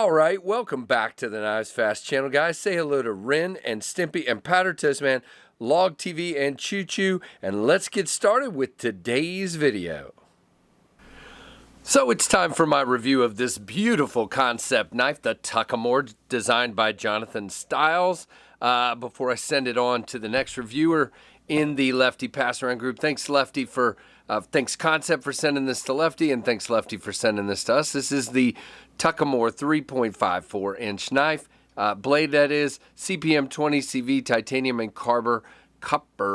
All right, welcome back to the KnivesFAST channel, guys. Say hello to Ren and Stimpy and Powder Toast Man, Log TV and Choo Choo, and let's get started with today's video. So it's time for my review of this beautiful concept knife, the Tuckamore, designed by Jonathan Stiles. Before I send it on to the next reviewer in the Lefty Pass Around group, thanks Lefty for thanks Kansept for sending this to Lefty, and thanks Lefty for sending this to us. This is the Tuckamore 3.54 inch knife, blade that is, CPM 20 CV titanium and copper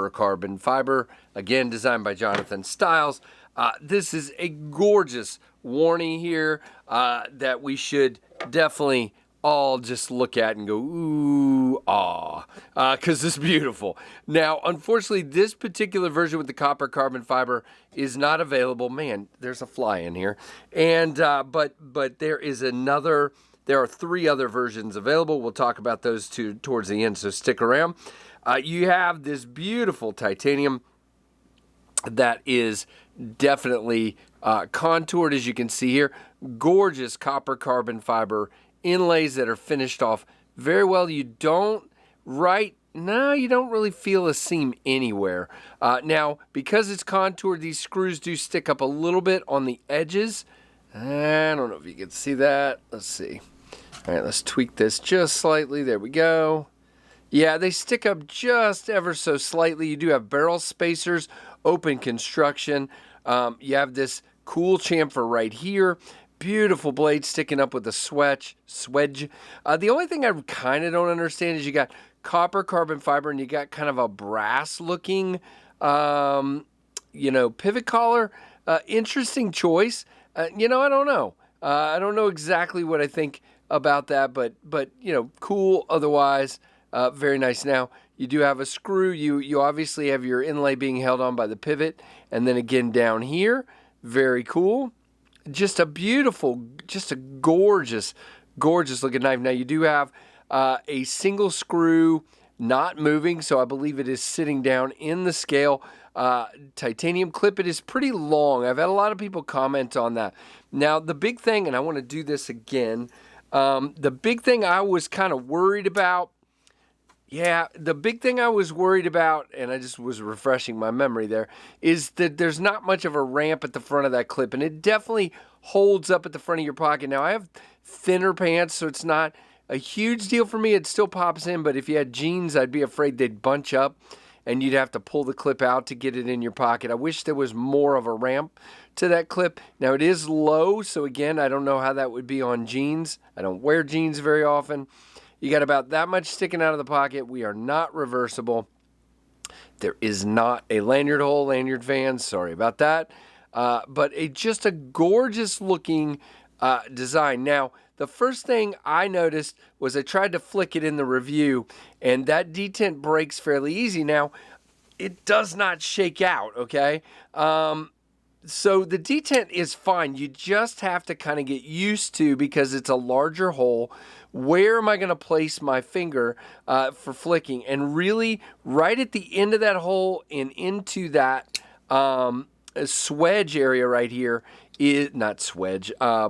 carbon fiber, again designed by Jonathan Stiles. This is a gorgeous warning here that we should definitely all just look at and go, ooh, ah, because it's beautiful. Now, unfortunately, this particular version with the copper carbon fiber is not available. Man, there's a fly in here. And but there is another. There are 3 other versions available. We'll talk about those two towards the end, so stick around. You have this beautiful titanium that is definitely contoured, as you can see here. Gorgeous copper carbon fiber inlays that are finished off very well. You don't really feel a seam anywhere. Now, because it's contoured, these screws do stick up a little bit on the edges. I don't know if you can see that. Let's see. All right, let's tweak this just slightly. There we go. Yeah, they stick up just ever so slightly. You do have barrel spacers, open construction. You have this cool chamfer right here. Beautiful blade sticking up with a swedge. The only thing I kind of don't understand is you got copper carbon fiber and you got kind of a brass looking, pivot collar. Interesting choice. I don't know. I don't know exactly what I think about that, but cool otherwise. Very nice. Now, you do have a screw. You obviously have your inlay being held on by the pivot. And then again down here. Very cool. Just a beautiful, just a gorgeous, gorgeous looking knife. Now, you do have a single screw not moving, so I believe it is sitting down in the scale. Titanium clip, it is pretty long. I've had a lot of people comment on that. Now, the big thing, and I want to do this again, the big thing I was kind of worried about, and I just was refreshing my memory there, is that there's not much of a ramp at the front of that clip, and it definitely holds up at the front of your pocket. Now, I have thinner pants, so it's not a huge deal for me. It still pops in, but if you had jeans, I'd be afraid they'd bunch up, and you'd have to pull the clip out to get it in your pocket. I wish there was more of a ramp to that clip. Now, it is low, so again, I don't know how that would be on jeans. I don't wear jeans very often. You got about that much sticking out of the pocket. We are not reversible. There is not a lanyard hole, lanyard fans. Sorry about that. But just a gorgeous looking design. Now, the first thing I noticed was I tried to flick it in the review, and that detent breaks fairly easy. Now, it does not shake out, okay? So the detent is fine. You just have to kind of get used to, because it's a larger hole, where am I going to place my finger for flicking? And really, right at the end of that hole and into that swedge area right here,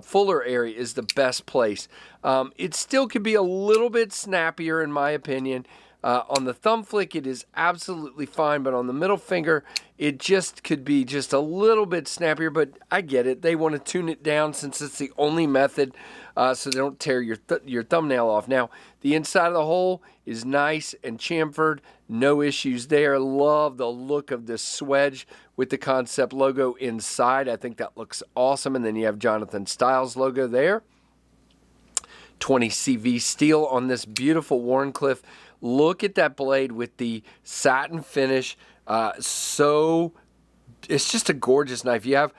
fuller area is the best place. It still could be a little bit snappier in my opinion. On the thumb flick, it is absolutely fine, but on the middle finger, it just could be just a little bit snappier, but I get it. They want to tune it down since it's the only method, so they don't tear your thumbnail off. Now, the inside of the hole is nice and chamfered. No issues there. Love the look of this swedge with the Kansept logo inside. I think that looks awesome, and then you have Jonathan Stiles logo there. 20 CV steel on this beautiful Wharncliffe. Look at that blade with the satin finish. It's just a gorgeous knife. You have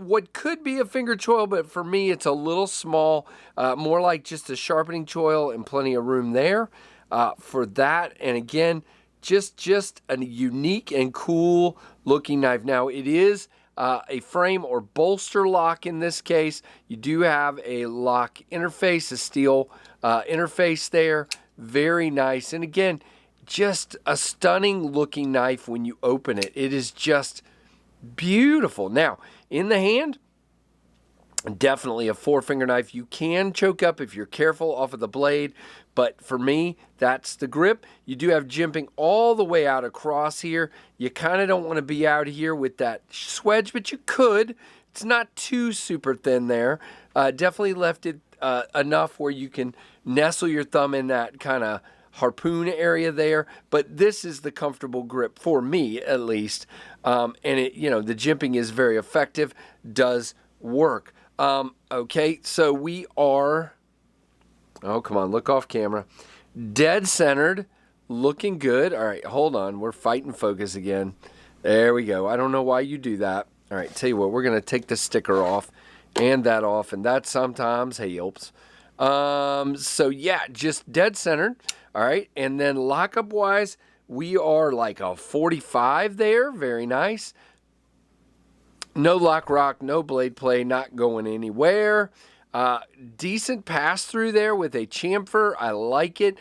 what could be a finger choil, but for me it's a little small, more like just a sharpening choil, and plenty of room there for that. And again, just a unique and cool looking knife. Now, it is a frame or bolster lock in this case. You do have a lock interface, a steel interface there. Very nice. And again, just a stunning looking knife when you open it. It is just beautiful. Now, in the hand, Definitely a 4-finger knife. You can choke up if you're careful off of the blade, but for me, that's the grip. You do have jimping all the way out across here. You kind of don't want to be out here with that swedge, but you could. It's not too super thin there. Definitely left it enough where you can nestle your thumb in that kind of harpoon area there, but this is the comfortable grip for me, at least. And it, you know, the jimping is very effective, does work. Okay, so we are, oh, come on, look off camera. Dead centered, looking good. All right, hold on, we're fighting focus again. There we go. I don't know why you do that. All right, tell you what, we're going to take the sticker off and that sometimes helps. So yeah, just dead centered. All right, and then lockup wise, we are like a 45 there. Very nice. No lock rock, no blade play, not going anywhere. Decent pass through there with a chamfer. I like it.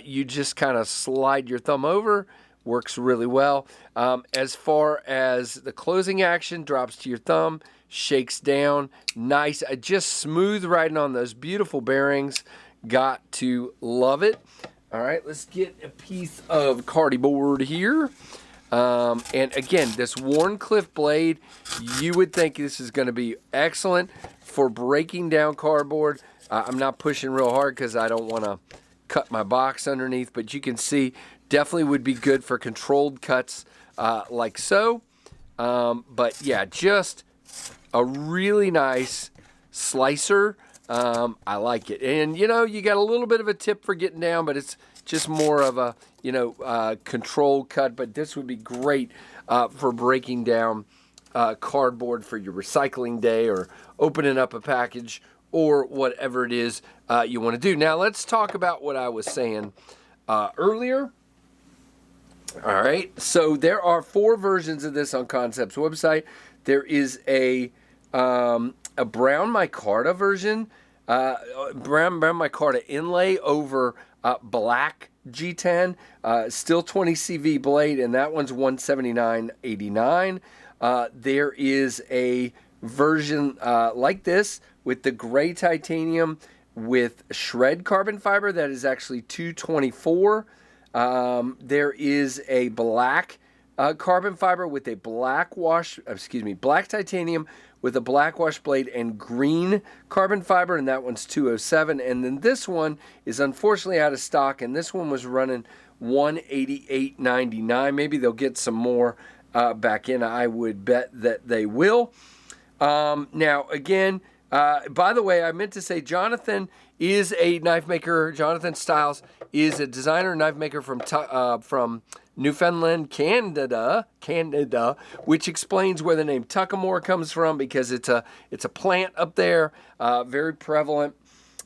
You just kind of slide your thumb over. Works really well. As far as the closing action, drops to your thumb, shakes down. Nice. Just smooth riding on those beautiful bearings. Got to love it. All right, let's get a piece of cardboard here. And again, this Wharncliffe blade, you would think this is going to be excellent for breaking down cardboard. I'm not pushing real hard because I don't want to cut my box underneath, but you can see definitely would be good for controlled cuts like so. But yeah, just a really nice slicer. I like it. And, you know, you got a little bit of a tip for getting down, but it's just more of a, you know, controlled cut. But this would be great for breaking down cardboard for your recycling day or opening up a package or whatever it is you want to do. Now, let's talk about what I was saying earlier. All right, so there are 4 versions of this on Kansept's website. There is a brown micarta version, brown micarta inlay over black G10, still 20 CV blade, and that one's $179.89. There is a version like this with the gray titanium with shred carbon fiber that is actually $224. There is a black carbon fiber with a black titanium with a black wash blade and green carbon fiber, and that one's $207. And then this one is unfortunately out of stock, and this one was running $188.99. Maybe they'll get some more back in. I would bet that they will. Now, again, by the way, I meant to say Jonathan is a knife maker. Jonathan Stiles is a designer and knife maker from Newfoundland, Canada, which explains where the name Tuckamore comes from, because it's a plant up there, very prevalent,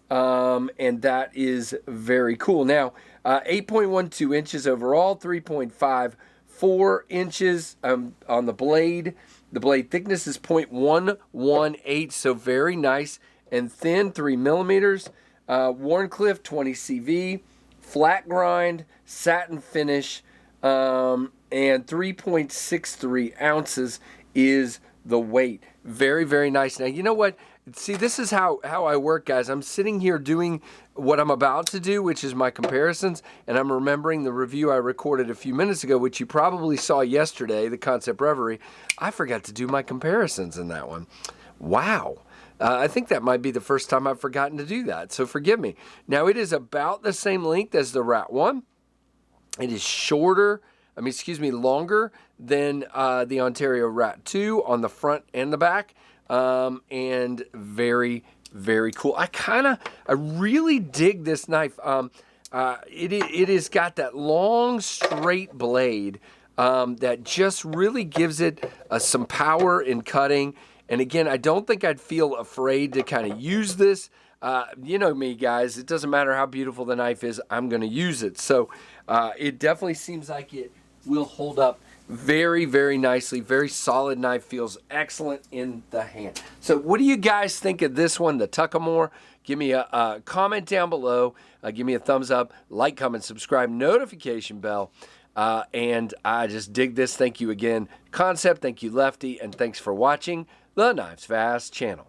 and that is very cool. Now, 8.12 inches overall, 3.54 inches on the blade. The blade thickness is 0.118, so very nice and thin, 3 millimeters. Wharncliffe 20 CV, flat grind, satin finish, and 3.63 ounces is the weight. Very, very nice. Now, you know what? See, this is how I work, guys. I'm sitting here doing what I'm about to do, which is my comparisons, and I'm remembering the review I recorded a few minutes ago, which you probably saw yesterday, the Kansept Reverie. I forgot to do my comparisons in that one. Wow. I think that might be the first time I've forgotten to do that, so forgive me. Now, it is about the same length as the Rat 1. It is longer than the Ontario Rat 2 on the front and the back, and very, very cool. I really dig this knife. It has got that long, straight blade that just really gives it some power in cutting. And again, I don't think I'd feel afraid to kind of use this. You know me, guys. It doesn't matter how beautiful the knife is. I'm going to use it. So it definitely seems like it will hold up very, very nicely. Very solid knife. Feels excellent in the hand. So what do you guys think of this one, the Tuckamore? Give me a comment down below. Give me a thumbs up. Like, comment, subscribe, notification bell. And I just dig this. Thank you again, Kansept. Thank you, Lefty. And thanks for watching the KnivesFAST channel.